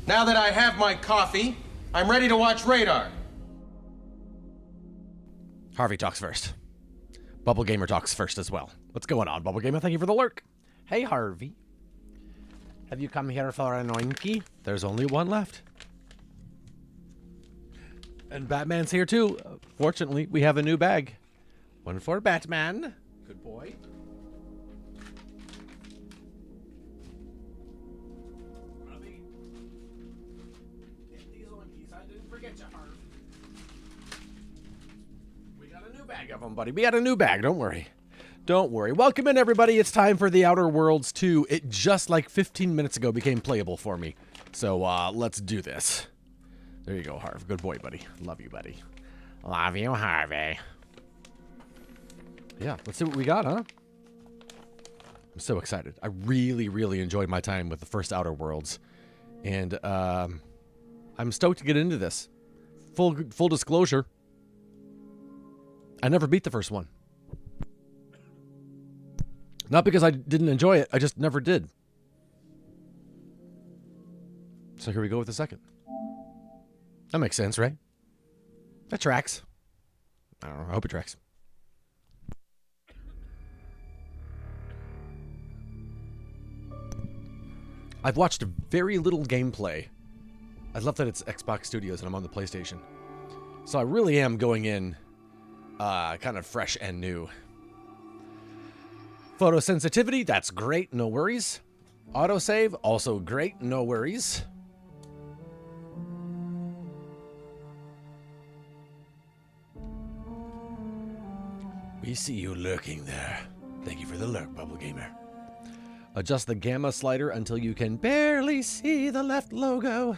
Now that I have my coffee, I'm ready to watch Radar. Harvey talks first. Bubble Gamer talks first as well. What's going on, Bubble Gamer? Thank you for the lurk. Hey, Harvey. Have you come here for an oinky? There's only one left. And Batman's here too. Fortunately, we have a new bag. One for Batman. Good boy. Get these oinkies. I didn't forget you, Harvey. We got a new bag of them, buddy. We got a new bag. Don't worry. Don't worry. Welcome in, everybody. It's time for The Outer Worlds 2. It just like 15 minutes ago became playable for me. So let's do this. There you go, Harv. Good boy, buddy. Love you, buddy. Love you, Harvey. Yeah, let's see what we got, huh? I'm so excited. I really, really enjoyed my time with the first Outer Worlds. And I'm stoked to get into this. Full disclosure, I never beat the first one. Not because I didn't enjoy it, I just never did. So here we go with the second. That makes sense, right? That tracks. I don't know, I hope it tracks. I've watched very little gameplay. I love that it's Xbox Studios and I'm on the PlayStation. So I really am going in kind of fresh and new. Photosensitivity, that's great, no worries. Autosave, also great, no worries. We see you lurking there. Thank you for the lurk, Bubble Gamer. Adjust the gamma slider until you can barely see the left logo.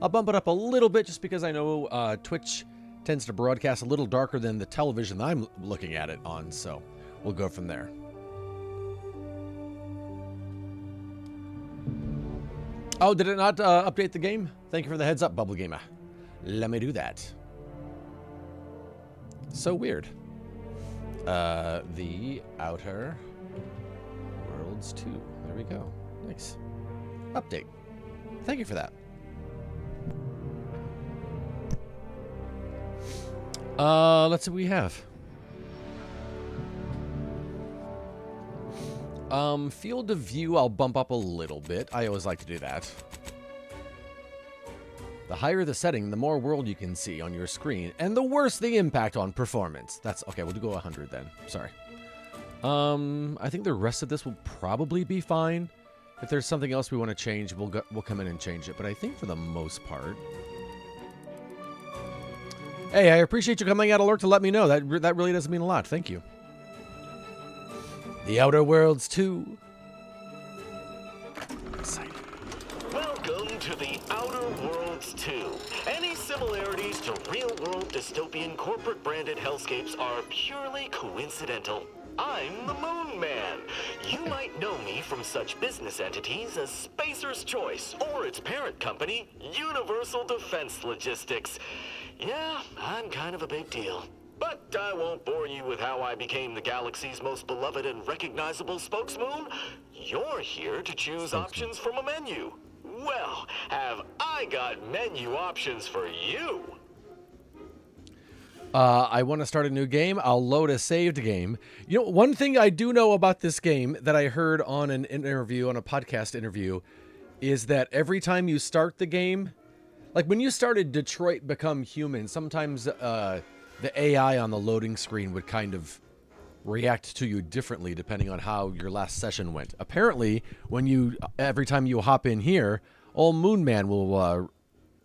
I'll bump it up a little bit just because I know Twitch tends to broadcast a little darker than the television that I'm looking at it on, so we'll go from there. Oh, did it not update the game? Thank you for the heads up, Bubble Gamer. Let me do that. So weird. The Outer Worlds 2. There we go. Nice. Update. Thank you for that. Let's see what we have. Field of view, I'll bump up a little bit. I always like to do that. The higher the setting, the more world you can see on your screen, and the worse the impact on performance. That's okay. We'll go 100 then. Sorry. I think the rest of this will probably be fine. If there's something else we want to change, we'll come in and change it. But I think for the most part. Hey, I appreciate you coming out alert to let me know. That really does mean a lot. Thank you. The Outer Worlds 2. Exciting. Welcome to The Outer Worlds 2. Any similarities to real-world dystopian corporate-branded hellscapes are purely coincidental. I'm the Moon Man. You might know me from such business entities as Spacer's Choice or its parent company, Universal Defense Logistics. Yeah, I'm kind of a big deal. But I won't bore you with how I became the galaxy's most beloved and recognizable spokesmoon. You're here to choose options from a menu. Well, have I got menu options for you? I want to start a new game. I'll load a saved game. You know, one thing I do know about this game that I heard on an interview, on a podcast interview, is that every time you start the game, like when you started Detroit Become Human, sometimes the AI on the loading screen would kind of react to you differently depending on how your last session went. Apparently, every time you hop in here, old Moon Man will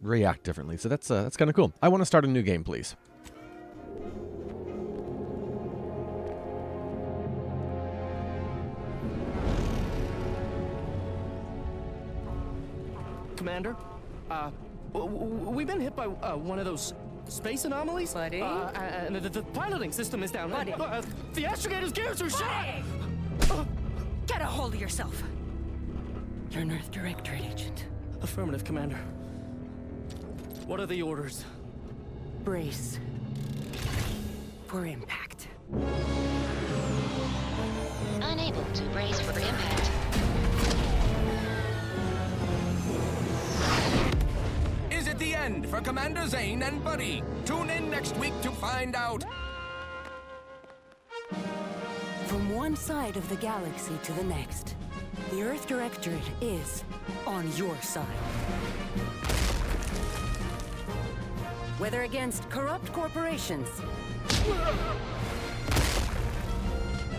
react differently. So that's kind of cool. I want to start a new game, please. Commander, we've been hit by one of those space anomalies? Buddy? And the piloting system is down. Buddy? The astrogator's gears are shot! Get a hold of yourself. You're an Earth Directorate agent. Affirmative, Commander. What are the orders? Brace for impact. Unable to brace for impact. end for Commander Zane and Buddy. Tune in next week to find out. From one side of the galaxy to the next, the Earth Directorate is on your side. Whether against corrupt corporations,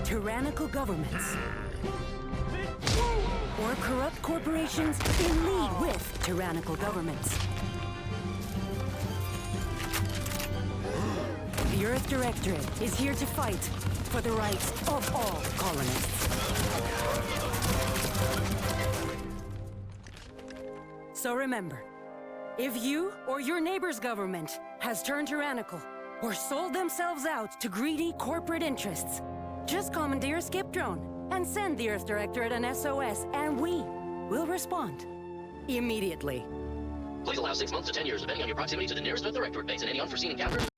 tyrannical governments, or corrupt corporations in league with tyrannical governments, the Earth Directorate is here to fight for the rights of all colonists. So remember, if you or your neighbor's government has turned tyrannical or sold themselves out to greedy corporate interests, just commandeer a skip drone and send the Earth Directorate an SOS, and we will respond immediately. Please allow 6 months to 10 years, depending on your proximity to the nearest Earth Directorate base and any unforeseen encounters.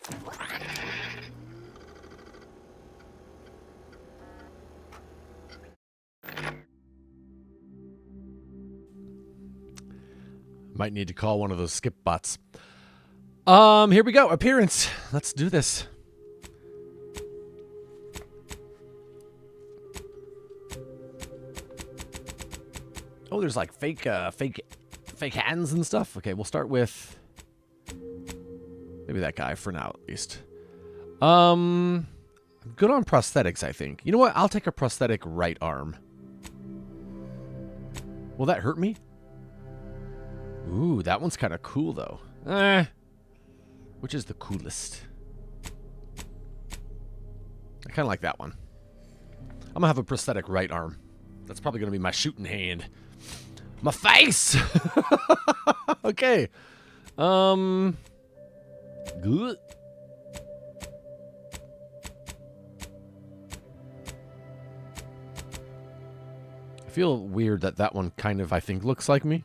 Might need to call one of those skip bots. Here we go. Appearance. Let's do this. Oh, there's like fake hands and stuff. Okay, we'll start with maybe that guy for now, at least. I'm good on prosthetics, I think. You know what? I'll take a prosthetic right arm. Will that hurt me? Ooh, that one's kind of cool, though. Which is the coolest? I kind of like that one. I'm going to have a prosthetic right arm. That's probably going to be my shooting hand. My face! Okay. Good. I feel weird that that one kind of, I think, looks like me.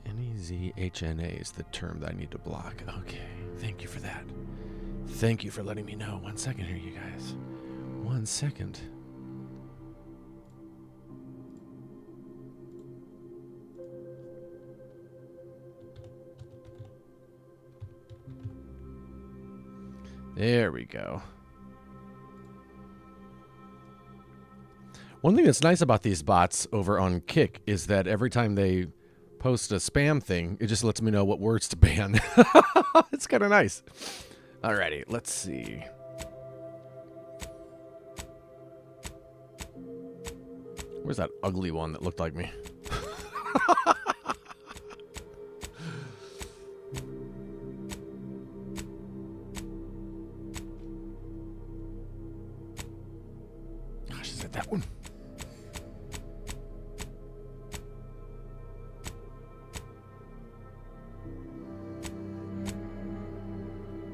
NEZHNA is the term that I need to block. Okay, thank you for that. Thank you for letting me know. 1 second here, you guys. 1 second. There we go. One thing that's nice about these bots over on Kick is that every time they post a spam thing, it just lets me know what words to ban. It's kind of nice. Alrighty, let's see. Where's that ugly one that looked like me? Gosh, is it that one?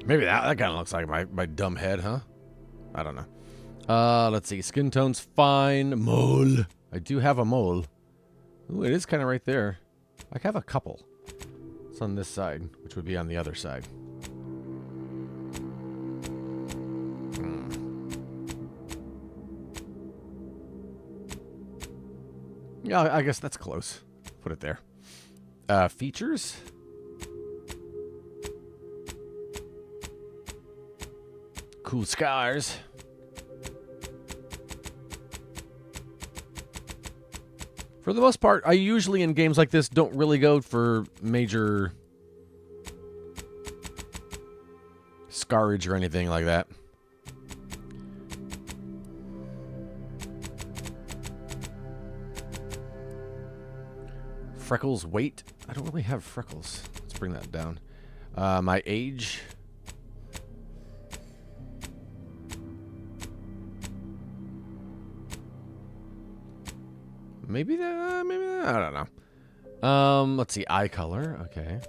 Maybe that kind of looks like my dumb head, huh? I don't know. Let's see. Skin tone's fine. Mole. I do have a mole. Ooh, it is kind of right there. I have a couple. It's on this side, which would be on the other side. Yeah, I guess that's close. Put it there. Features? Cool scars. For the most part, I usually in games like this don't really go for major scarage or anything like that. Freckles weight. I don't really have freckles. Let's bring that down. My age. Maybe that, I don't know. Let's see, eye color, okay.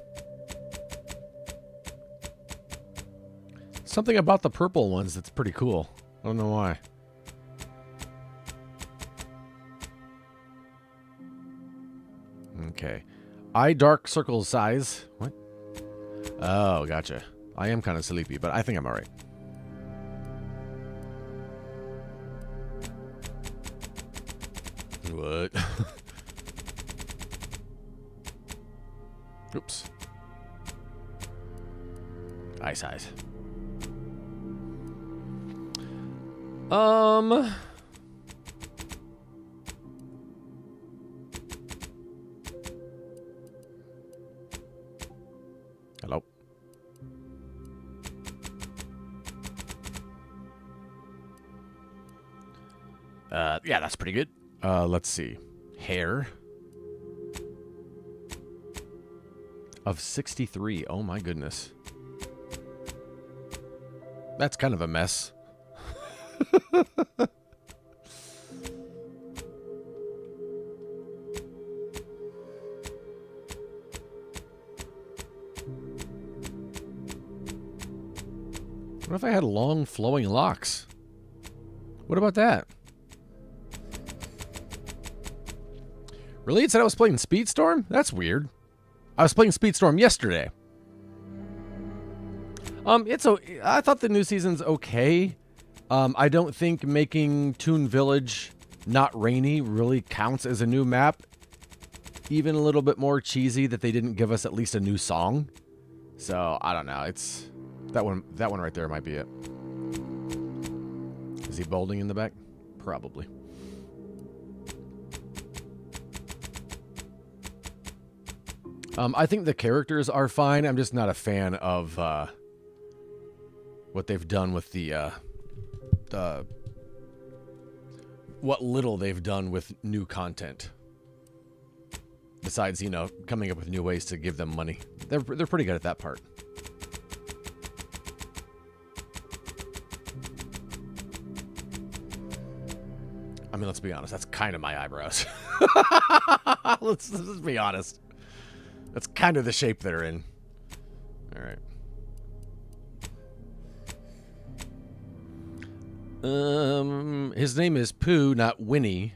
Something about the purple ones that's pretty cool. I don't know why. Okay. Eye dark circle size. What? Oh, gotcha. I am kind of sleepy, but I think I'm all right. What? Oops. Eye size. Hello. Yeah, that's pretty good. Let's see. Hair of 63. Oh my goodness. That's kind of a mess. What if I had long flowing locks? What about that? Really? It said I was playing Speedstorm? That's weird. I was playing Speedstorm yesterday. I thought the new season's okay. I don't think making Toon Village not rainy really counts as a new map. Even a little bit more cheesy that they didn't give us at least a new song. So, I don't know. It's that one right there might be it. Is he balding in the back? Probably. I think the characters are fine. I'm just not a fan of what they've done with the what little they've done with new content. Besides, coming up with new ways to give them money. They're pretty good at that part. I mean, let's be honest. That's kind of my eyebrows. Let's be honest. That's kind of the shape they're in. All right. His name is Pooh, not Winnie.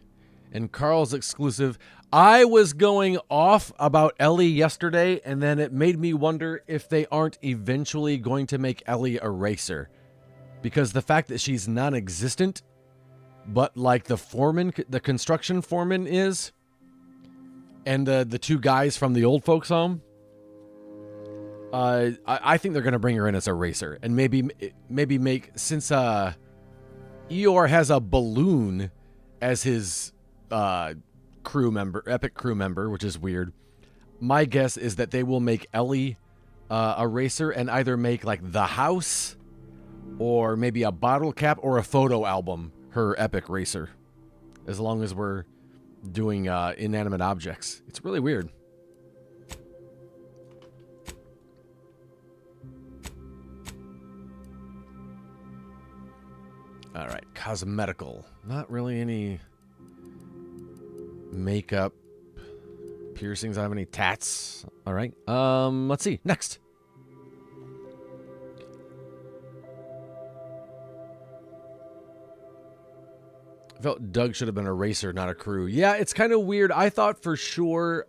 And Carl's exclusive. I was going off about Ellie yesterday, and then it made me wonder if they aren't eventually going to make Ellie a racer. Because the fact that she's non-existent, but like the construction foreman is, and the two guys from the old folks home, I think they're going to bring her in as a racer. And maybe make, since Eeyore has a balloon as his epic crew member, which is weird. My guess is that they will make Ellie a racer and either make like the house or maybe a bottle cap or a photo album her epic racer, as long as we're doing inanimate objects. It's really weird. All right, cosmetical. Not really any makeup, piercings. I have any tats. All right. Let's see. Next. I felt Doug should have been a racer, not a crew. Yeah, it's kind of weird. I thought for sure,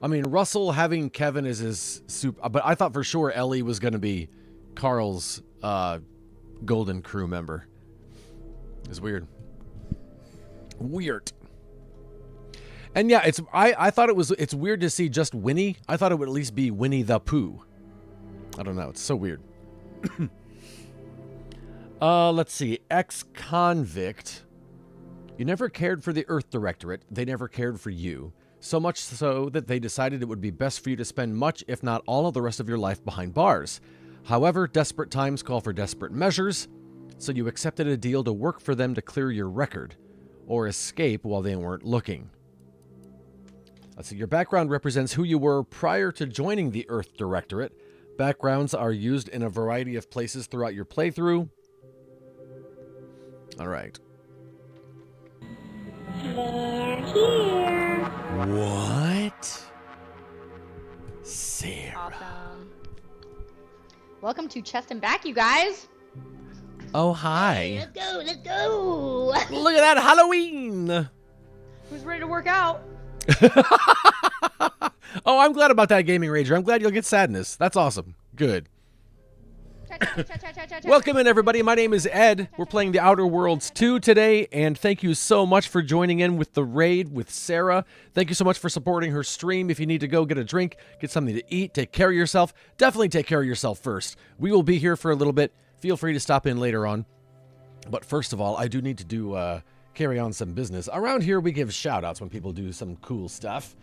Russell having Kevin as his super, but I thought for sure Ellie was going to be Carl's golden crew member. It's weird. Weird. And yeah, I thought it's weird to see just Winnie. I thought it would at least be Winnie the Pooh. I don't know. It's so weird. Let's see. Ex-convict. You never cared for the Earth Directorate. They never cared for you. So much so that they decided it would be best for you to spend much, if not all, of the rest of your life behind bars. However, desperate times call for desperate measures, so you accepted a deal to work for them to clear your record, or escape while they weren't looking. Let's see. Your background represents who you were prior to joining the Earth Directorate. Backgrounds are used in a variety of places throughout your playthrough. All right. They're here. What? Sarah. Awesome. Welcome to Chest and Back, you guys. Oh, hi. Hey, let's go, let's go. Look at that Halloween. Who's ready to work out? Oh, I'm glad about that, Gaming Rager. I'm glad you'll get sadness. That's awesome. Good. Welcome in, everybody. My name is Ed. We're playing The Outer Worlds 2 today, and thank you so much for joining in with the raid with Sarah. Thank you so much for supporting her stream. If you need to go get a drink, get something to eat, take care of yourself, definitely take care of yourself first. We will be here for a little bit. Feel free to stop in later on. But first of all, I do need to carry on some business. Around here, we give shout-outs when people do some cool stuff.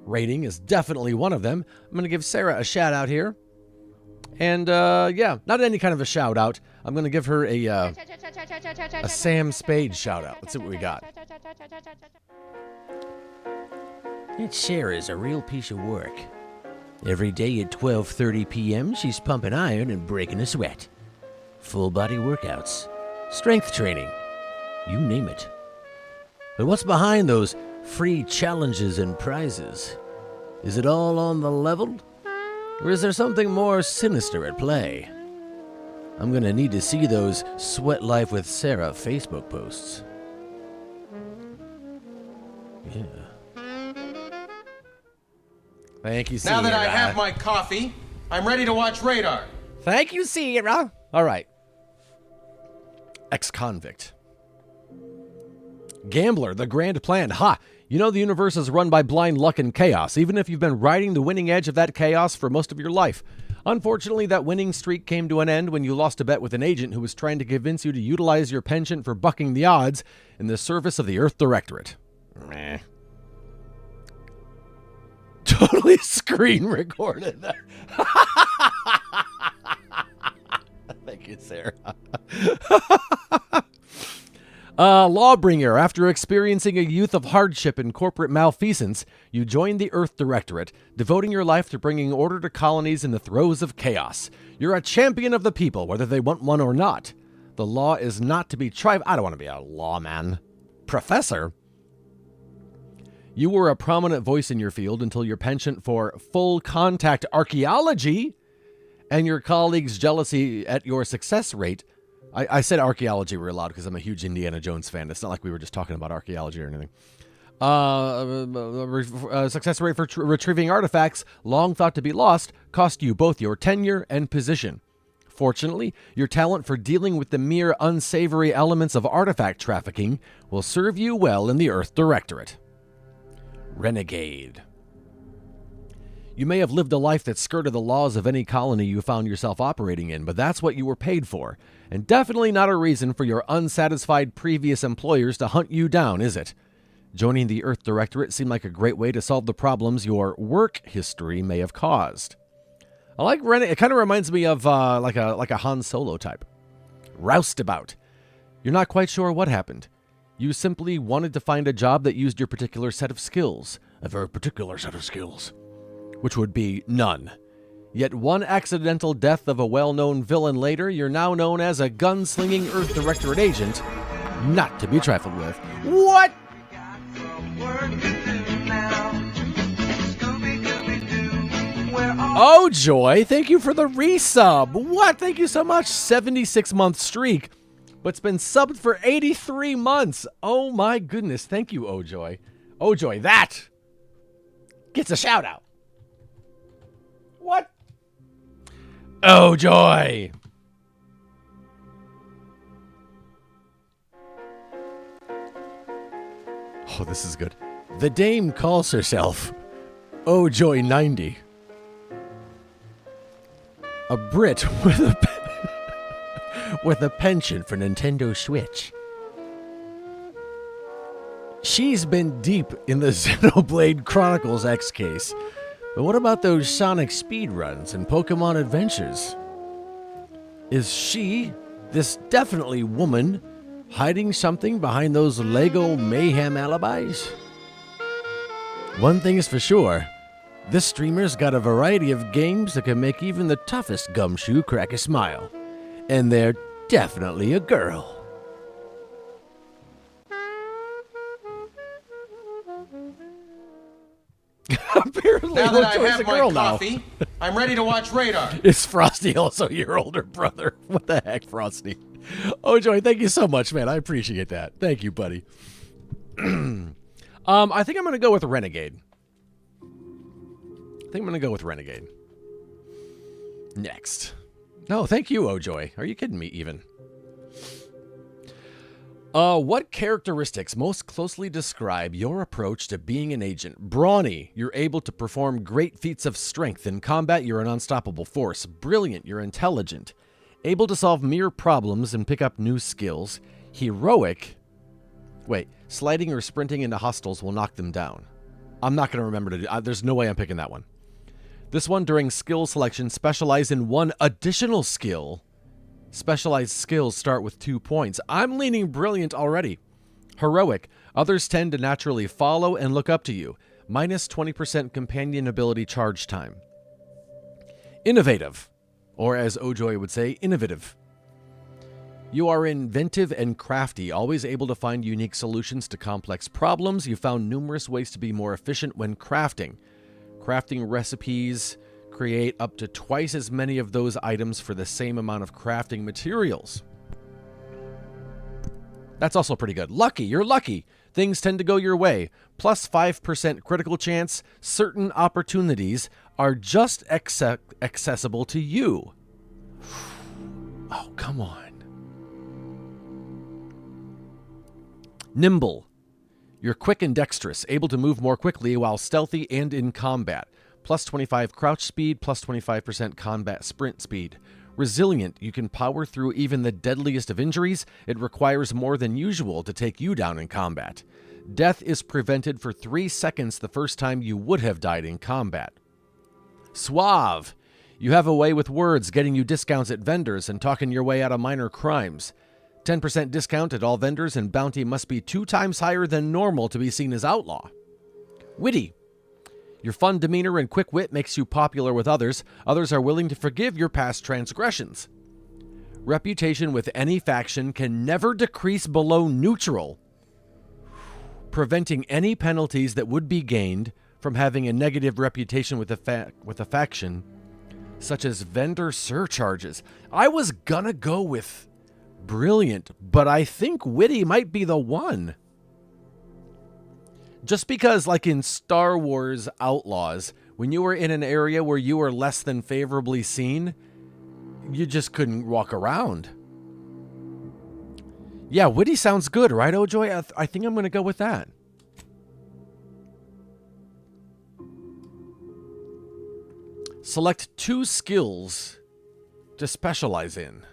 Rating is definitely one of them. I'm going to give Sarah a shout-out here. And, yeah, not any kind of a shout-out. I'm going to give her a Sam Spade shout-out. Let's see what we got. That Sarah's a real piece of work. Every day at 12:30 p.m., she's pumping iron and breaking a sweat. Full-body workouts. Strength training. You name it. But what's behind those free challenges and prizes? Is it all on the level? Or is there something more sinister at play? I'm going to need to see those Sweat Life with Sarah Facebook posts. Yeah. Thank you, Sierra. Now that I have my coffee, I'm ready to watch Radar. Thank you, Sierra. All right. Ex-convict. Gambler, the grand plan. Ha! You know the universe is run by blind luck and chaos, even if you've been riding the winning edge of that chaos for most of your life. Unfortunately, that winning streak came to an end when you lost a bet with an agent who was trying to convince you to utilize your penchant for bucking the odds in the service of the Earth Directorate. Meh. Totally screen recorded. Thank you, Sarah. Lawbringer, after experiencing a youth of hardship and corporate malfeasance, you joined the Earth Directorate, devoting your life to bringing order to colonies in the throes of chaos. You're a champion of the people, whether they want one or not. The law is not to be I don't want to be a lawman. Professor? You were a prominent voice in your field until your penchant for full contact archaeology and your colleagues' jealousy at your success rate. I said archaeology real loud because I'm a huge Indiana Jones fan. It's not like we were just talking about archaeology or anything. Success rate for retrieving artifacts, long thought to be lost, cost you both your tenure and position. Fortunately, your talent for dealing with the mere unsavory elements of artifact trafficking will serve you well in the Earth Directorate. Renegade. You may have lived a life that skirted the laws of any colony you found yourself operating in, but that's what you were paid for, and definitely not a reason for your unsatisfied previous employers to hunt you down, is it? Joining the Earth Directorate seemed like a great way to solve the problems your work history may have caused. I like Renegade. It kind of reminds me of like a Han Solo type. Roustabout. You're not quite sure what happened. You simply wanted to find a job that used your particular set of skills. A very particular set of skills. Which would be none. Yet one accidental death of a well-known villain later, you're now known as a gunslinging Earth Directorate agent, not to be trifled with. What? Oh, Joy, thank you for the resub. What? Thank you so much. 76-month streak, but it's been subbed for 83 months. Oh, my goodness. Thank you, Ojoy. Ojoy, that gets a shout-out. What? Oh, joy. Oh, this is good. The dame calls herself Oh Joy 90. A Brit with a penchant for Nintendo Switch. She's been deep in the Xenoblade Chronicles X case. But what about those Sonic speedruns and Pokemon adventures? Is she, this definitely woman, hiding something behind those Lego Mayhem alibis? One thing is for sure, this streamer's got a variety of games that can make even the toughest gumshoe crack a smile. And they're definitely a girl. Apparently, now that I Ojoy's have a my girl coffee, I'm ready to watch Radar. Is Frosty also your older brother? What the heck, Frosty? Oh, Joy, thank you so much, man. I appreciate that. Thank you, buddy. I think I'm going to go with Renegade. Next. No, thank you, Ojoy. Are you kidding me, even? What characteristics most closely describe your approach to being an agent? Brawny, you're able to perform great feats of strength. In combat, you're an unstoppable force. Brilliant, you're intelligent. Able to solve mere problems and pick up new skills. Heroic, sliding or sprinting into hostiles will knock them down. I'm not going to remember to do. There's no way I'm picking that one. This one, during skill selection, specialize in one additional skill. Specialized skills start with 2 points. I'm leaning brilliant already. Heroic, others tend to naturally follow and look up to you. Minus 20% companion ability charge time. Innovative, or as Ojoy would say, innovative. You are inventive and crafty, always able to find unique solutions to complex problems. You found numerous ways to be more efficient when crafting. Crafting recipes create up to twice as many of those items for the same amount of crafting materials. That's also pretty good. Lucky, you're lucky. Things tend to go your way. Plus 5% critical chance. Certain opportunities are just accessible to you. Oh, come on. Nimble. You're quick and dexterous, able to move more quickly while stealthy and in combat. Plus 25 crouch speed, plus 25% combat sprint speed. Resilient, you can power through even the deadliest of injuries. It requires more than usual to take you down in combat. Death is prevented for 3 seconds the first time you would have died in combat. Suave, you have a way with words, getting you discounts at vendors and talking your way out of minor crimes. 10% discount at all vendors, and bounty must be 2 times higher than normal to be seen as outlaw. Witty. Your fun demeanor and quick wit makes you popular with others. Others are willing to forgive your past transgressions. Reputation with any faction can never decrease below neutral, preventing any penalties that would be gained from having a negative reputation with a faction, such as vendor surcharges. I was gonna go with Brilliant, but I think Witty might be the one. Just because, like in Star Wars Outlaws, when you were in an area where you were less than favorably seen, you just couldn't walk around. Yeah, Witty sounds good, right, Ojoy? I think I'm going to go with that. Select 2 skills to specialize in.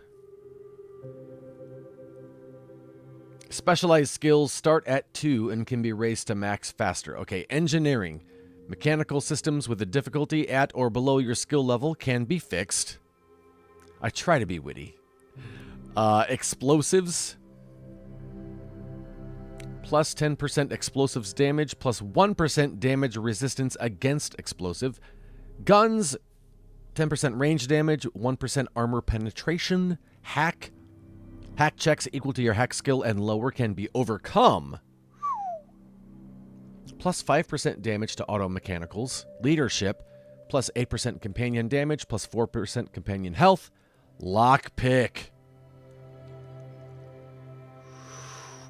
Specialized skills start at 2 and can be raised to max faster. Okay, engineering. Mechanical systems with a difficulty at or below your skill level can be fixed. I try to be witty. Explosives. Plus 10% explosives damage, plus 1% damage resistance against explosive. Guns, 10% range damage, 1% armor penetration. Hack. Hack checks equal to your hack skill and lower can be overcome. Plus 5% damage to auto mechanicals. Leadership, plus 8% companion damage, plus 4% companion health. Lockpick,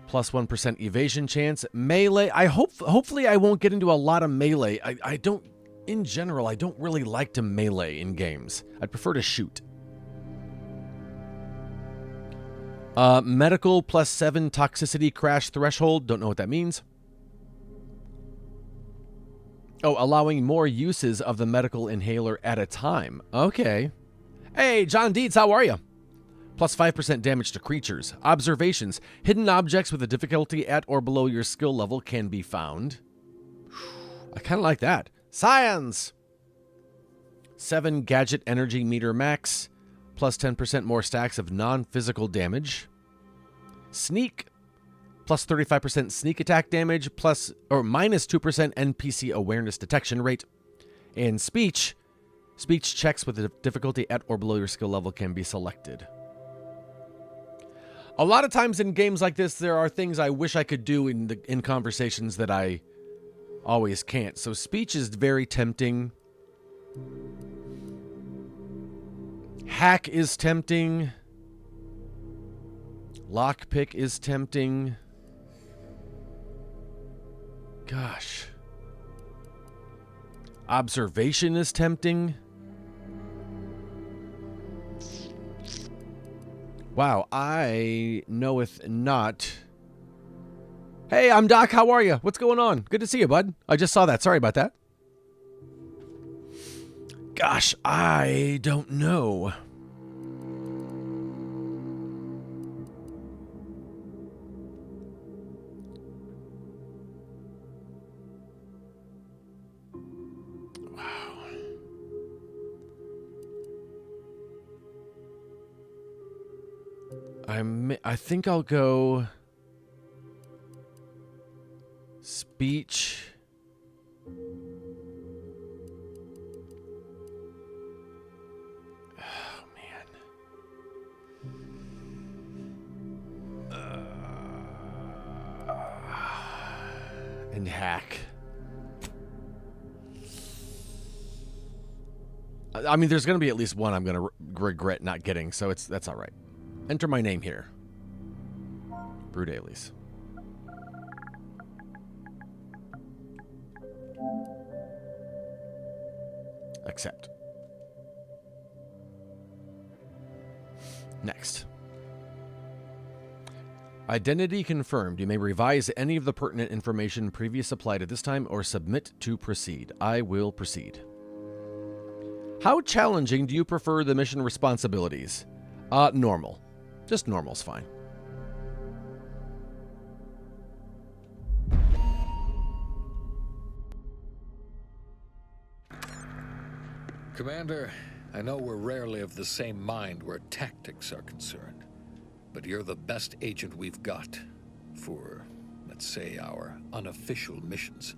plus 1% evasion chance. Melee, hopefully I won't get into a lot of melee. I don't, in general, I don't really like to melee in games. I'd prefer to shoot. Medical, plus 7 toxicity crash threshold. Don't know what that means. Oh, allowing more uses of the medical inhaler at a time. Okay. Hey, John Deeds, how are you? Plus 5% damage to creatures. Observations. Hidden objects with a difficulty at or below your skill level can be found. I kind of like that. Science! 7 gadget energy meter max. Plus 10% more stacks of non-physical damage. Sneak. Plus 35% sneak attack damage, plus or minus 2% NPC awareness detection rate. And speech. Speech checks with a difficulty at or below your skill level can be selected. A lot of times in games like this, there are things I wish I could do in conversations that I always can't. So speech is very tempting. Hack is tempting. Lockpick is tempting. Gosh. Observation is tempting. Wow, I knoweth not. Hey, I'm Doc. How are you? What's going on? Good to see you, bud. I just saw that. Sorry about that. Gosh, I don't know. I think I'll go speech. Oh man. And hack. I mean, there's going to be at least one I'm going to regret not getting, so that's all right. Enter my name here. BrewDailys. Accept. Next. Identity confirmed. You may revise any of the pertinent information previously supplied at this time or submit to proceed. I will proceed. How challenging do you prefer the mission responsibilities? Normal. Just normal's fine. Commander, I know we're rarely of the same mind where tactics are concerned, but you're the best agent we've got for, let's say, our unofficial missions.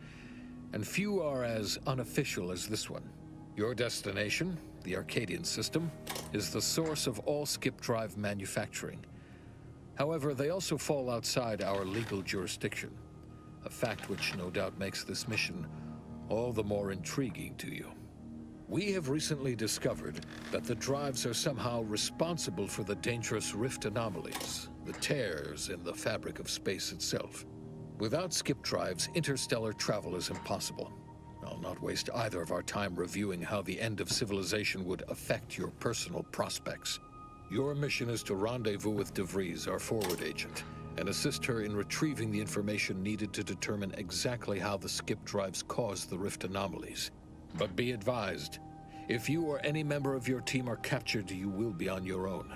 And few are as unofficial as this one. Your destination, the Arcadian system, is the source of all skip drive manufacturing. However, they also fall outside our legal jurisdiction, a fact which no doubt makes this mission all the more intriguing to you. We have recently discovered that the drives are somehow responsible for the dangerous rift anomalies, the tears in the fabric of space itself. Without skip drives, interstellar travel is impossible. I'll not waste either of our time reviewing how the end of civilization would affect your personal prospects. Your mission is to rendezvous with DeVries, our forward agent, and assist her in retrieving the information needed to determine exactly how the skip drives cause the rift anomalies. But be advised, if you or any member of your team are captured, you will be on your own.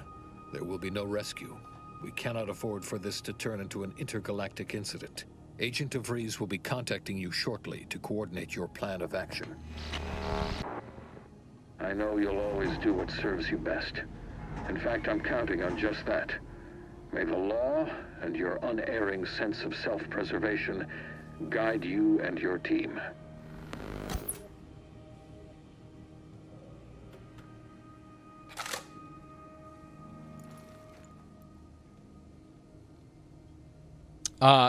There will be no rescue. We cannot afford for this to turn into an intergalactic incident. Agent DeVries will be contacting you shortly to coordinate your plan of action. I know you'll always do what serves you best. In fact, I'm counting on just that. May the law and your unerring sense of self-preservation guide you and your team.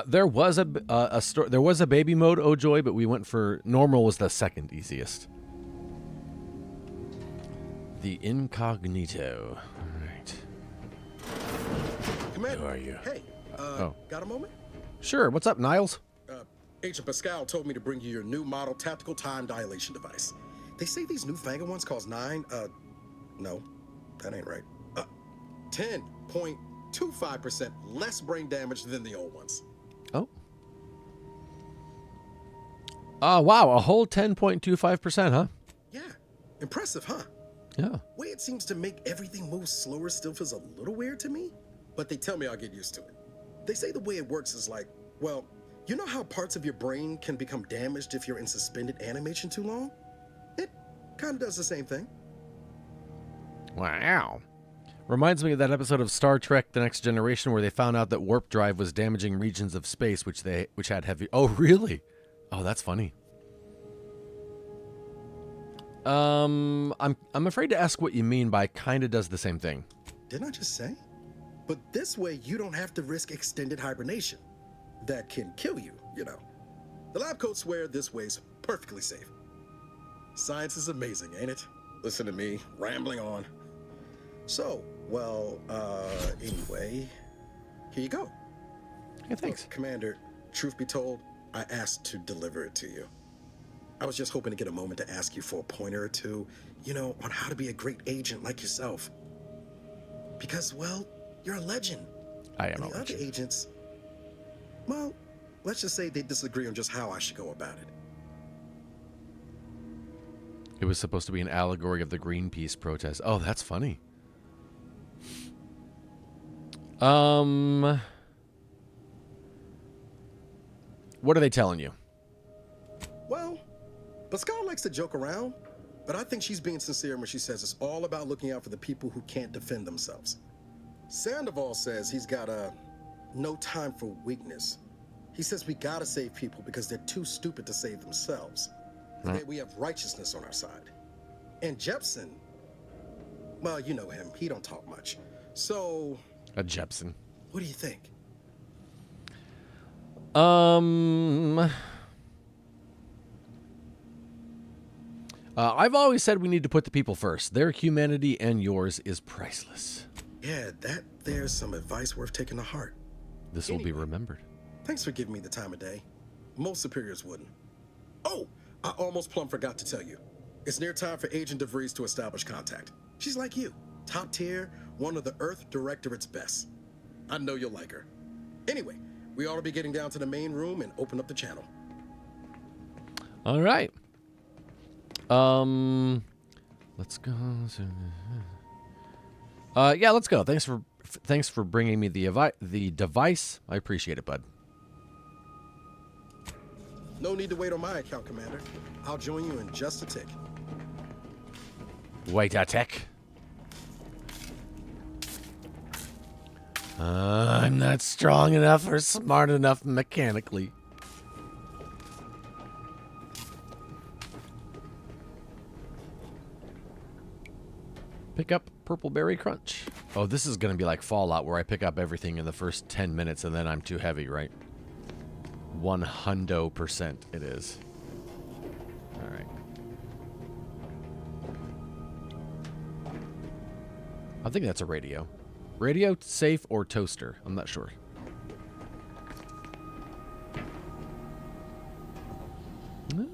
There was there was a baby mode, oh joy, but we went for normal was the second easiest. The incognito. All right. Commander, who are you? Hey, got a moment? Sure. What's up, Niles? Agent Pascal told me to bring you your new model tactical time dilation device. They say these newfangled ones cause no, that ain't right. 10.25% less brain damage than the old ones. Oh. Wow, a whole 10.25%, huh? Yeah, impressive, huh? Yeah. Way it seems to make everything move slower still feels a little weird to me, but they tell me I'll get used to it. They say the way it works is like, well, you know how parts of your brain can become damaged if you're in suspended animation too long? It kind of does the same thing. Wow. Reminds me of that episode of Star Trek: The Next Generation where they found out that warp drive was damaging regions of space which had heavy. Oh, really? Oh, that's funny. I'm afraid to ask what you mean by kinda does the same thing. Didn't I just say? But this way you don't have to risk extended hibernation. That can kill you, you know. The lab coats swear this way's perfectly safe. Science is amazing, ain't it? Listen to me, rambling on. So, well, anyway, here you go. Yeah, thanks. Look, Commander, truth be told, I asked to deliver it to you. I was just hoping to get a moment to ask you for a pointer or two, on how to be a great agent like yourself. Because, well, you're a legend. I am and the other agents, well, let's just say they disagree on just how I should go about it. It was supposed to be an allegory of the Greenpeace protest. Oh, that's funny. What are they telling you? Well, Pascal likes to joke around, but I think she's being sincere when she says it's all about looking out for the people who can't defend themselves. Sandoval says he's got no time for weakness. He says we gotta save people because they're too stupid to save themselves. And that we have righteousness on our side. And Jepsen, well, you know him. He don't talk much. So... A Jepsen. What do you think? I've always said we need to put the people first. Their humanity and yours is priceless. Yeah, there's some advice worth taking to heart. This will be remembered. Thanks for giving me the time of day. Most superiors wouldn't. Oh, I almost plumb forgot to tell you. It's near time for Agent DeVries to establish contact. She's like you, top tier, one of the Earth Directorate's best. I know you'll like her. Anyway, we ought to be getting down to the main room and open up the channel. All right. Let's go. Yeah, let's go. Thanks for bringing me the device. I appreciate it, bud. No need to wait on my account, Commander. I'll join you in just a tick. Wait a tick. I'm not strong enough or smart enough mechanically. Pick up Purple Berry Crunch. Oh, this is going to be like Fallout where I pick up everything in the first 10 minutes and then I'm too heavy, right? 100% it is. All right. I think that's a radio. Radio, safe, or toaster. I'm not sure.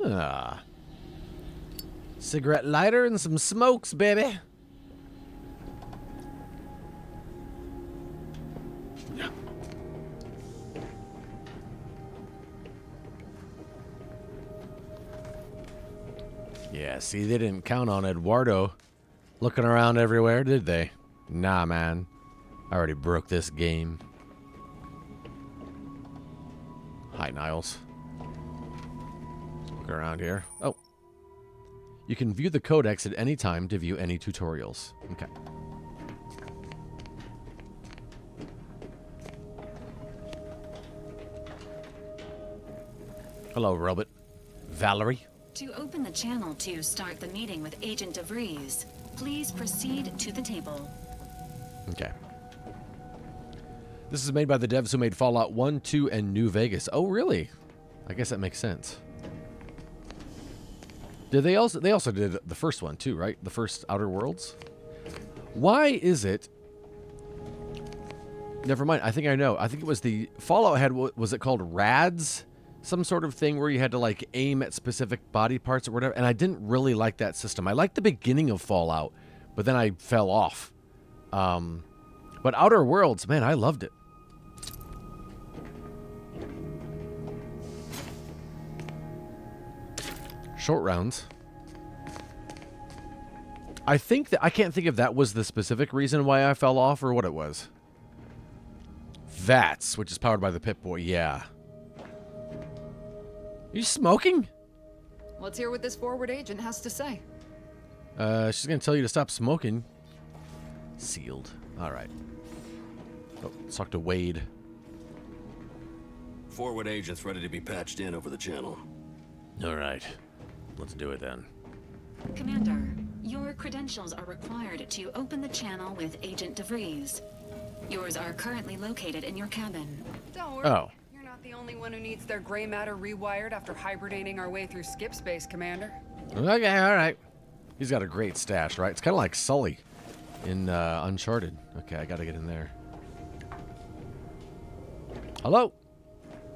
Ah. Cigarette lighter and some smokes, baby. Yeah, see, they didn't count on Eduardo looking around everywhere, did they? Nah, man. I already broke this game. Hi, Niles. Look around here. Oh. You can view the codex at any time to view any tutorials. Okay. Hello, Robot. Valerie? To open the channel to start the meeting with Agent DeVries, please proceed to the table. Okay. This is made by the devs who made Fallout 1, 2, and New Vegas. Oh, really? I guess that makes sense. Did they also did the first one too, right? The first Outer Worlds? Why is it... Never mind. I think I know. I think it was the... Fallout had... Was it called RADS? Some sort of thing where you had to like aim at specific body parts or whatever. And I didn't really like that system. I liked the beginning of Fallout, but then I fell off. But Outer Worlds, man, I loved it. Short rounds. I think that I can't think if that was the specific reason why I fell off or what it was. VATS, which is powered by the Pip-Boy, yeah. Are you smoking? Let's hear what this forward agent has to say. She's gonna tell you to stop smoking. Sealed. All right. Oh, let's talk to Wade. Forward agent's ready to be patched in over the channel. All right. Let's do it then. Commander, your credentials are required to open the channel with Agent DeVries. Yours are currently located in your cabin. Don't worry. Oh. You're not the only one who needs their gray matter rewired after hibernating our way through skip space, Commander. Okay, all right. He's got a great stash, right? It's kind of like Sully in Uncharted. Okay, I gotta get in there. Hello?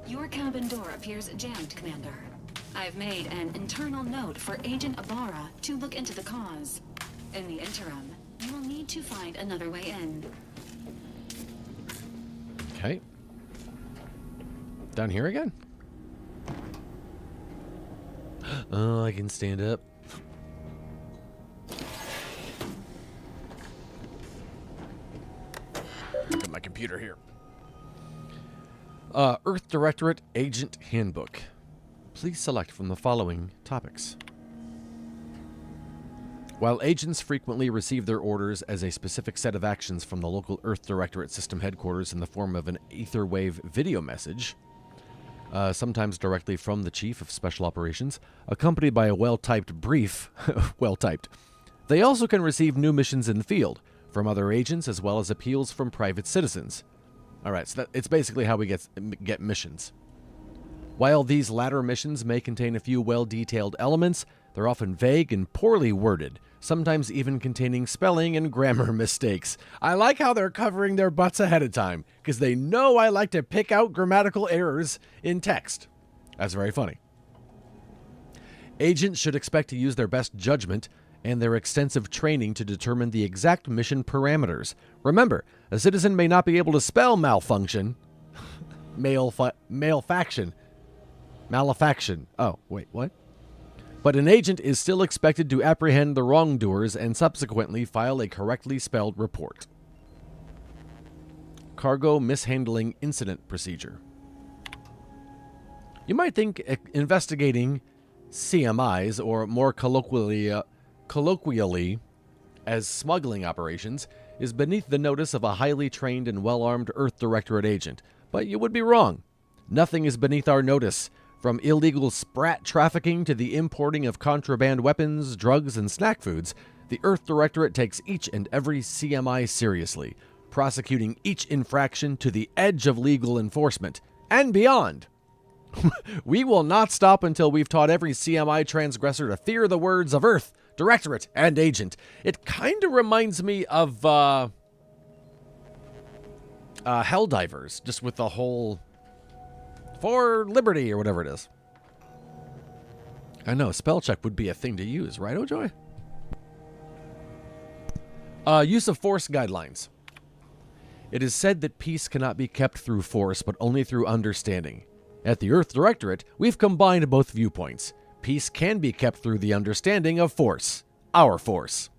Your cabin door appears jammed, Commander. I've made an internal note for Agent Ibarra to look into the cause. In the interim, you will need to find another way in. Okay. Down here again? Oh, I can stand up. Look at my computer here. Earth Directorate Agent Handbook. Please select from the following topics. While agents frequently receive their orders as a specific set of actions from the local Earth Directorate system headquarters in the form of an etherwave video message, sometimes directly from the Chief of Special Operations, accompanied by a well-typed brief, well-typed, they also can receive new missions in the field from other agents as well as appeals from private citizens. All right, so it's basically how we get missions. While these latter missions may contain a few well-detailed elements, they're often vague and poorly worded, sometimes even containing spelling and grammar mistakes. I like how they're covering their butts ahead of time, because they know I like to pick out grammatical errors in text. That's very funny. Agents should expect to use their best judgment and their extensive training to determine the exact mission parameters. Remember, a citizen may not be able to spell malfunction, malefaction. Oh, wait, what? But an agent is still expected to apprehend the wrongdoers and subsequently file a correctly spelled report. Cargo mishandling incident procedure. You might think investigating CMIs, or more colloquially as smuggling operations, is beneath the notice of a highly trained and well-armed Earth Directorate agent, but you would be wrong. Nothing is beneath our notice. From illegal sprat trafficking to the importing of contraband weapons, drugs, and snack foods, the Earth Directorate takes each and every CMI seriously, prosecuting each infraction to the edge of legal enforcement and beyond. We will not stop until we've taught every CMI transgressor to fear the words of Earth, Directorate, and Agent. It kind of reminds me of Helldivers, just with the whole for liberty or whatever it is. I know, spell check would be a thing to use, right, Ojoy? Use of force guidelines. It is said that peace cannot be kept through force, but only through understanding. At the Earth Directorate, we've combined both viewpoints. Peace can be kept through the understanding of force, our force.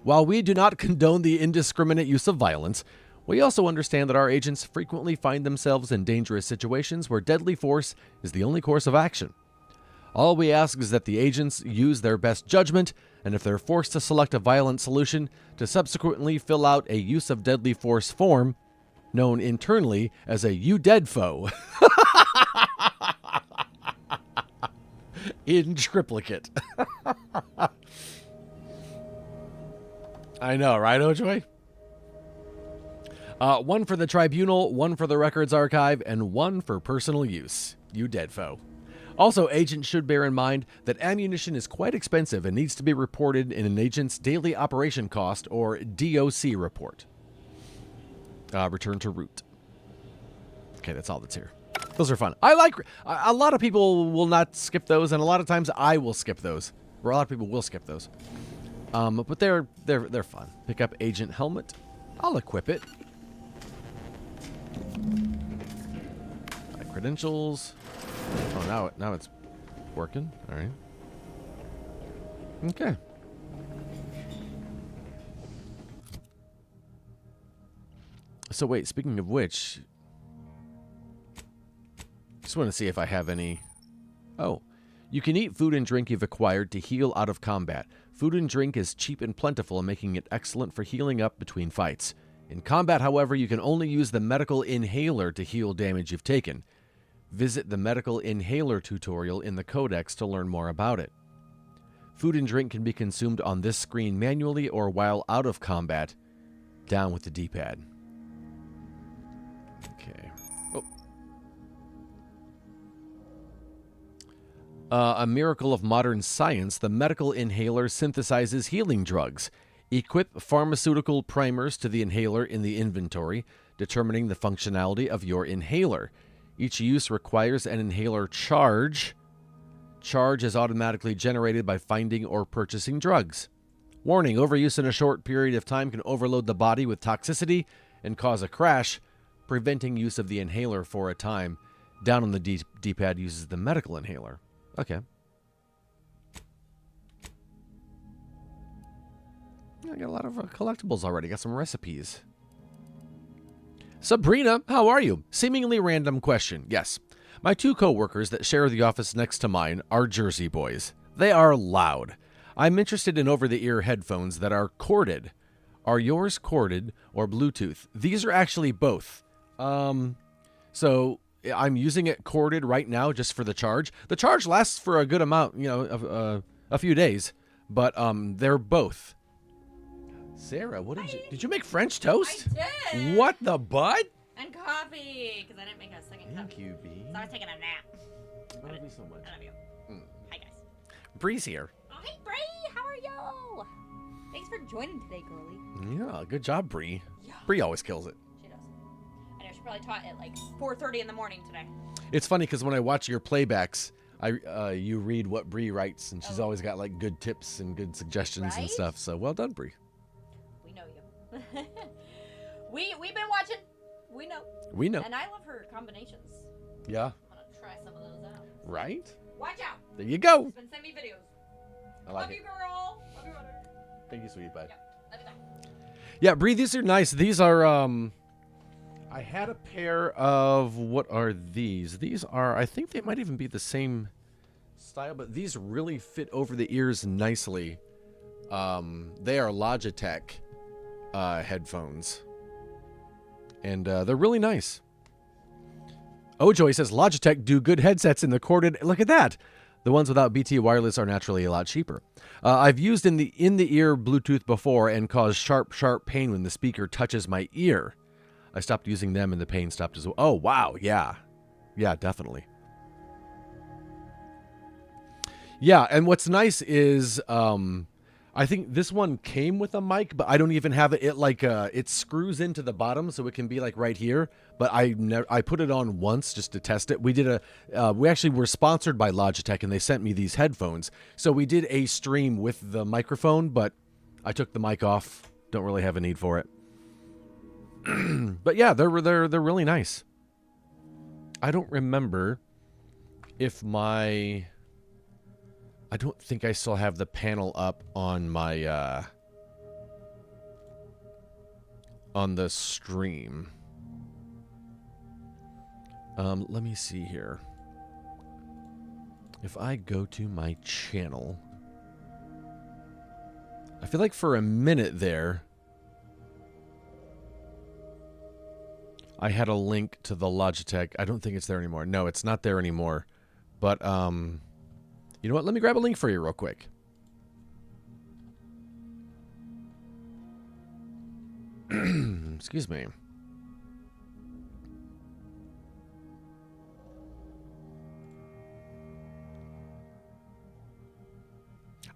While we do not condone the indiscriminate use of violence, we also understand that our agents frequently find themselves in dangerous situations where deadly force is the only course of action. All we ask is that the agents use their best judgment, and if they're forced to select a violent solution, to subsequently fill out a use of deadly force form, known internally as a "you dead foe," in triplicate. I know, right, Ojoy? One for the tribunal, one for the records archive, and one for personal use. You dead foe. Also, agents should bear in mind that ammunition is quite expensive and needs to be reported in an agent's daily operation cost, or DOC report. Return to route. Okay, that's all that's here. Those are fun. I like. A lot of people will not skip those, and a lot of times I will skip those. Or a lot of people will skip those. But they're fun. Pick up agent helmet. I'll equip it. My credentials. Oh, now it's working. All right. Okay. So wait, speaking of which, just want to see if I have any. Oh, you can eat food and drink you've acquired to heal out of combat. Food and drink is cheap and plentiful, making it excellent for healing up between fights. In combat, however, you can only use the medical inhaler to heal damage you've taken. Visit the medical inhaler tutorial in the codex to learn more about it. Food and drink can be consumed on this screen manually or while out of combat. Down with the D-pad. Okay. Oh. A miracle of modern science, the medical inhaler synthesizes healing drugs. Equip pharmaceutical primers to the inhaler in the inventory, determining the functionality of your inhaler. Each use requires an inhaler charge. Charge is automatically generated by finding or purchasing drugs. Warning, overuse in a short period of time can overload the body with toxicity and cause a crash, preventing use of the inhaler for a time. Down on the D-pad uses the medical inhaler. Okay. I got a lot of collectibles already. Got some recipes. Sabrina, how are you? Seemingly random question. Yes. My 2 co-workers that share the office next to mine are Jersey boys. They are loud. I'm interested in over-the-ear headphones that are corded. Are yours corded or Bluetooth? These are actually both. So I'm using it corded right now just for the charge. The charge lasts for a good amount, a few days, but they're both. Sarah, what did you make French toast? I did. What the butt? And coffee, because I didn't make a second cup. Thank you, B. So I was taking a nap. I love you so much. I love you. Hi, guys. Bree's here. Oh, hey, Bree. How are you? Thanks for joining today, girlie. Yeah, good job, Bree. Yeah. Bree always kills it. She does. I know, she probably taught at like 4:30 in the morning today. It's funny because when I watch your playbacks, you read what Bree writes, and she's always got like good tips and good suggestions and stuff. So well done, Bree. We know you. We've been watching. We know. We know. And I love her combinations. Yeah. I'm gonna try some of those out. Right? Watch out. There you go. She's been sending me videos. I like love it. you, girl. Love you, brother. Thank you, sweetie pie. Yeah, love you, bye. Yeah, Bree, these are nice. These are, I had a pair of, what are these? These are, I think they might even be the same style, but these really fit over the ears nicely. They are Logitech headphones. And they're really nice. Oh, Joey says Logitech do good headsets in the corded. Look at that. The ones without BT wireless are naturally a lot cheaper. I've used in the ear Bluetooth before and caused sharp pain when the speaker touches my ear. I stopped using them and the pain stopped as well. Oh, wow. Yeah. Yeah, definitely. Yeah, and what's nice is I think this one came with a mic, but I don't even have it. It screws into the bottom, so it can be like right here. But I put it on once just to test it. We actually were sponsored by Logitech, and they sent me these headphones. So we did a stream with the microphone, but I took the mic off. Don't really have a need for it. But yeah, they're really nice. I don't remember if I don't think I still have the panel up on my on the stream. Let me see here. If I go to my channel, I feel like for a minute there, I had a link to the Logitech. I don't think it's there anymore. No, it's not there anymore. But, you know what? Let me grab a link for you real quick. Excuse me.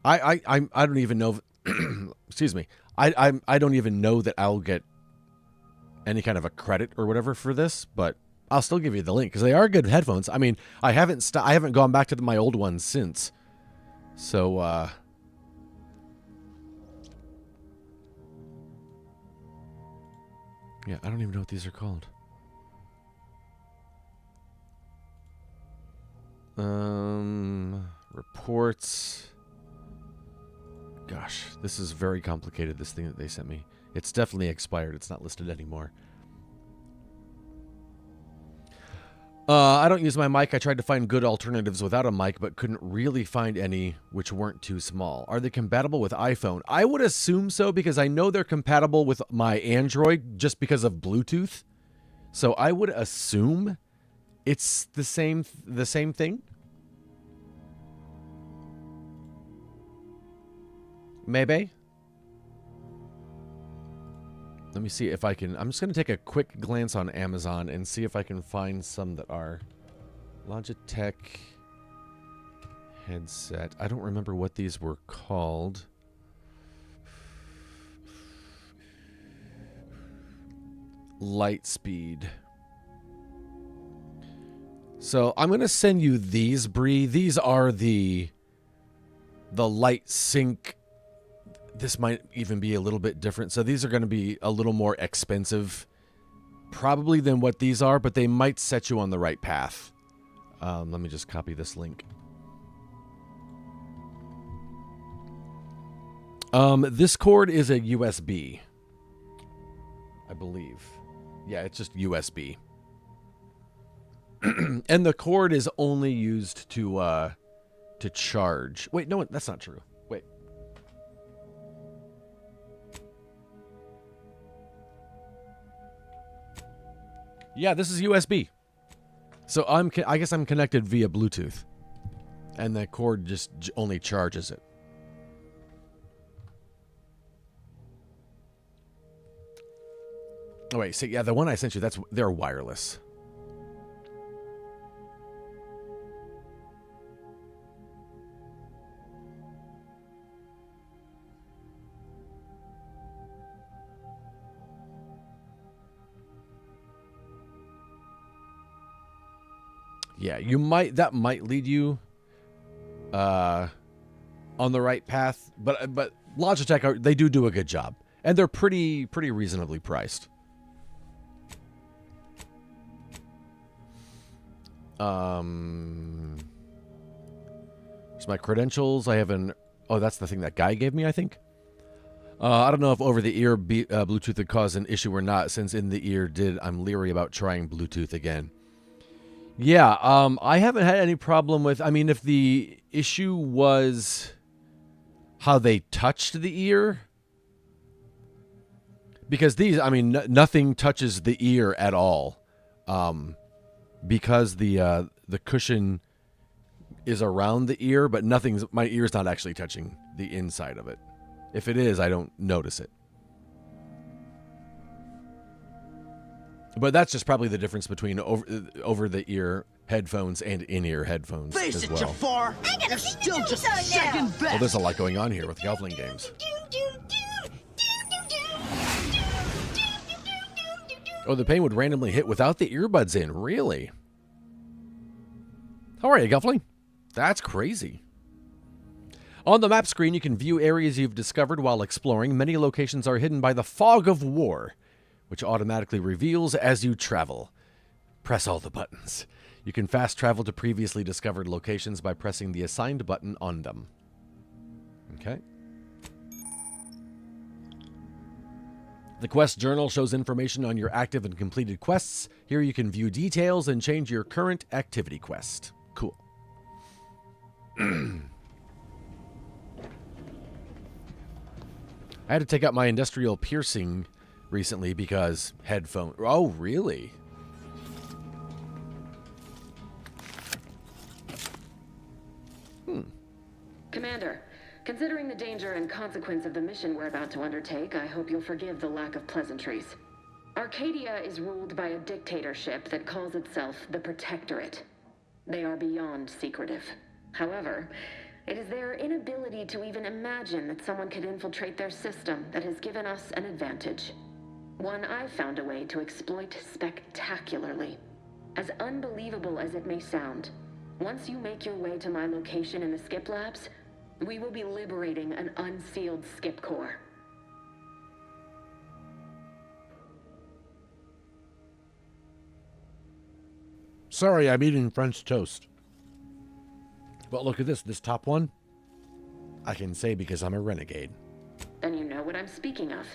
I don't even know. Excuse me. I don't even know that I'll get any kind of a credit or whatever for this, but I'll still give you the link because they are good headphones. I mean, I haven't gone back to my old ones since. So, yeah, I don't even know what these are called. Reports. Gosh, this is very complicated, this thing that they sent me. It's definitely expired. It's not listed anymore. I don't use my mic. I tried to find good alternatives without a mic, but couldn't really find any which weren't too small. Are they compatible with iPhone? I would assume so because I know they're compatible with my Android just because of Bluetooth. So I would assume it's the same thing. Maybe. Let me see if I can. I'm just going to take a quick glance on Amazon and see if I can find some that are Logitech headset. I don't remember what these were called. Lightspeed. So I'm going to send you these, Bree. These are the light sync. This might even be a little bit different. So these are going to be a little more expensive probably than what these are, but they might set you on the right path. Let me just copy this link. This cord is a USB, I believe. Yeah, it's just USB. And the cord is only used to charge. Wait, no, that's not true. Wait. Yeah, this is USB. So I guess I'm connected via Bluetooth. And the cord just only charges it. Oh wait, so yeah, the one I sent you, they're wireless. Yeah, that might lead you on the right path, but Logitech they do a good job, and they're pretty reasonably priced. Here's my credentials. I have that's the thing that guy gave me, I think. I don't know if over-the-ear Bluetooth would cause an issue or not, since in-the-ear did. I'm leery about trying Bluetooth again. Yeah, I haven't had any problem with... I mean, if the issue was how they touched the ear... Because these, I mean, nothing touches the ear at all. Because the cushion is around the ear, but my ear's not actually touching the inside of it. If it is, I don't notice it. But that's just probably the difference between over-the-ear headphones and in-ear headphones as well. Jafar, you're still just second best. Well, there's a lot going on here with Gelfling games. Oh, the pain would randomly hit without the earbuds in. Really? How are you, Gelfling? That's crazy. On the map screen, you can view areas you've discovered while exploring. Many locations are hidden by the fog of war, which automatically reveals as you travel. Press all the buttons. You can fast travel to previously discovered locations by pressing the assigned button on them. Okay. The quest journal shows information on your active and completed quests. Here you can view details and change your current activity quest. Cool. I had to take out my industrial piercing recently because headphone. Oh, really? Commander, considering the danger and consequence of the mission we're about to undertake, I hope you'll forgive the lack of pleasantries. Arcadia is ruled by a dictatorship that calls itself the Protectorate. They are beyond secretive. However, it is their inability to even imagine that someone could infiltrate their system that has given us an advantage. One I've found a way to exploit spectacularly. As unbelievable as it may sound, once you make your way to my location in the Skip Labs, we will be liberating an unsealed Skip Core. Sorry, I'm eating French toast. But look at this top one. I can say because I'm a renegade. Then you know what I'm speaking of.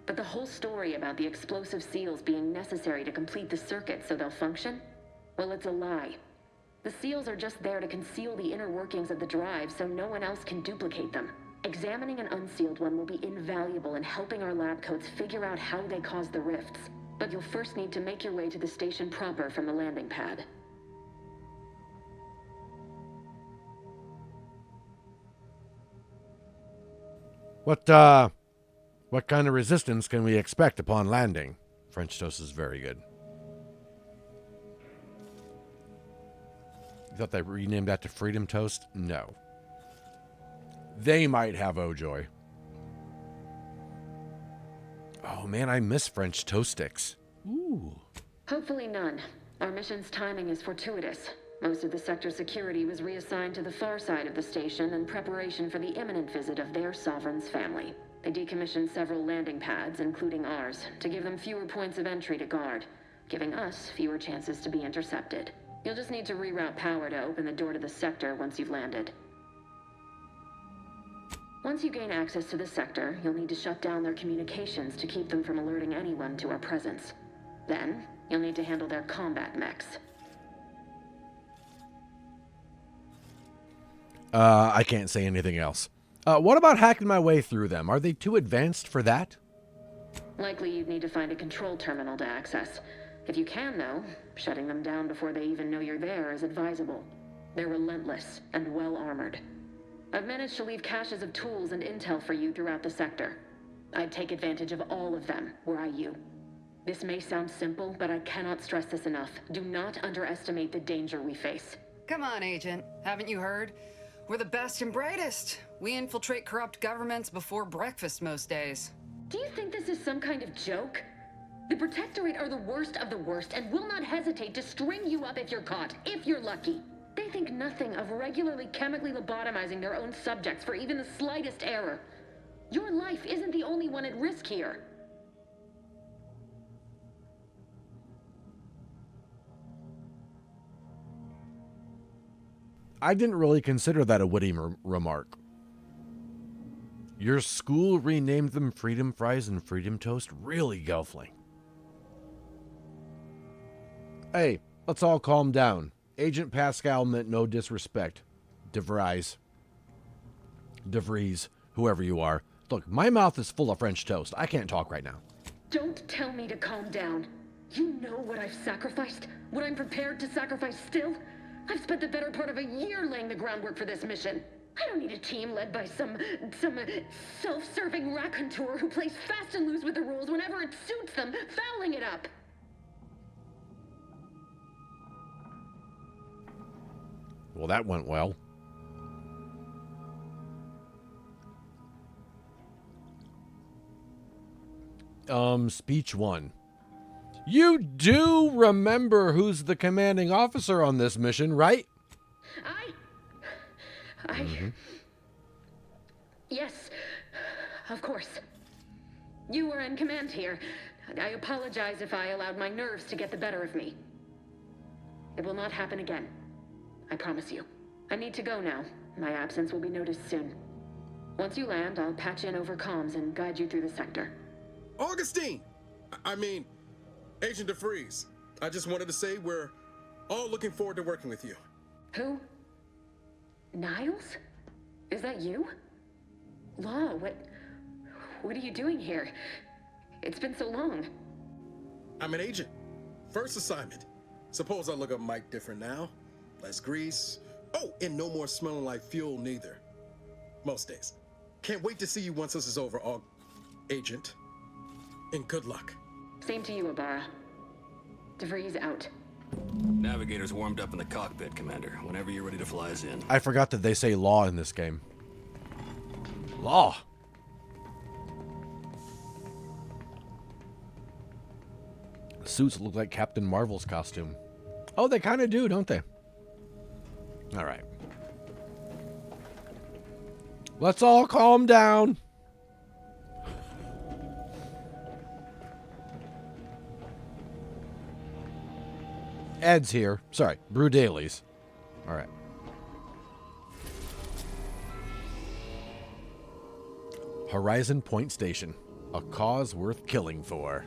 But the whole story about the explosive seals being necessary to complete the circuit so they'll function? Well, it's a lie. The seals are just there to conceal the inner workings of the drive so no one else can duplicate them. Examining an unsealed one will be invaluable in helping our lab coats figure out how they cause the rifts. But you'll first need to make your way to the station proper from the landing pad. What kind of resistance can we expect upon landing? French toast is very good. You thought they renamed that to Freedom Toast? No. They might have Ojoy. Oh man, I miss French toast sticks. Ooh. Hopefully none. Our mission's timing is fortuitous. Most of the sector's security was reassigned to the far side of the station in preparation for the imminent visit of their sovereign's family. They decommissioned several landing pads, including ours, to give them fewer points of entry to guard, giving us fewer chances to be intercepted. You'll just need to reroute power to open the door to the sector once you've landed. Once you gain access to the sector, you'll need to shut down their communications to keep them from alerting anyone to our presence. Then, you'll need to handle their combat mechs. I can't say anything else. What about hacking my way through them? Are they too advanced for that? Likely you'd need to find a control terminal to access. If you can, though, shutting them down before they even know you're there is advisable. They're relentless and well-armored. I've managed to leave caches of tools and intel for you throughout the sector. I'd take advantage of all of them, were I you. This may sound simple, but I cannot stress this enough. Do not underestimate the danger we face. Come on, Agent. Haven't you heard? We're the best and brightest. We infiltrate corrupt governments before breakfast most days. Do you think this is some kind of joke? The Protectorate are the worst of the worst and will not hesitate to string you up if you're caught, if you're lucky. They think nothing of regularly chemically lobotomizing their own subjects for even the slightest error. Your life isn't the only one at risk here. I didn't really consider that a witty remark. Your school renamed them Freedom Fries and Freedom Toast? Really, Gelfling? Hey, let's all calm down. Agent Pascal meant no disrespect. DeVries, whoever you are. Look, my mouth is full of French toast. I can't talk right now. Don't tell me to calm down. You know what I've sacrificed? What I'm prepared to sacrifice still? I've spent the better part of a year laying the groundwork for this mission. I don't need a team led by some self-serving raconteur who plays fast and loose with the rules whenever it suits them, fouling it up. Well, that went well. Speech 1. You do remember who's the commanding officer on this mission, right? Yes, of course. You were in command here. I apologize if I allowed my nerves to get the better of me. It will not happen again. I promise you. I need to go now. My absence will be noticed soon. Once you land, I'll patch in over comms and guide you through the sector. Augustine! Agent DeVries. I just wanted to say we're all looking forward to working with you. Who? Niles? Is that you? Law, what are you doing here? It's been so long. I'm an agent. First assignment. Suppose I look a mite different now. Less grease. Oh, and no more smelling like fuel neither. Most days. Can't wait to see you once this is over, Agent. And good luck. Same to you, Ibarra. DeVries out. Navigator's warmed up in the cockpit, Commander. Whenever you're ready to fly us in. I forgot that they say law in this game. Law. The suits look like Captain Marvel's costume. Oh, they kind of do, don't they? All right. Let's all calm down. Ed's here. Sorry, BrewDailys. All right. Horizon Point Station. A cause worth killing for.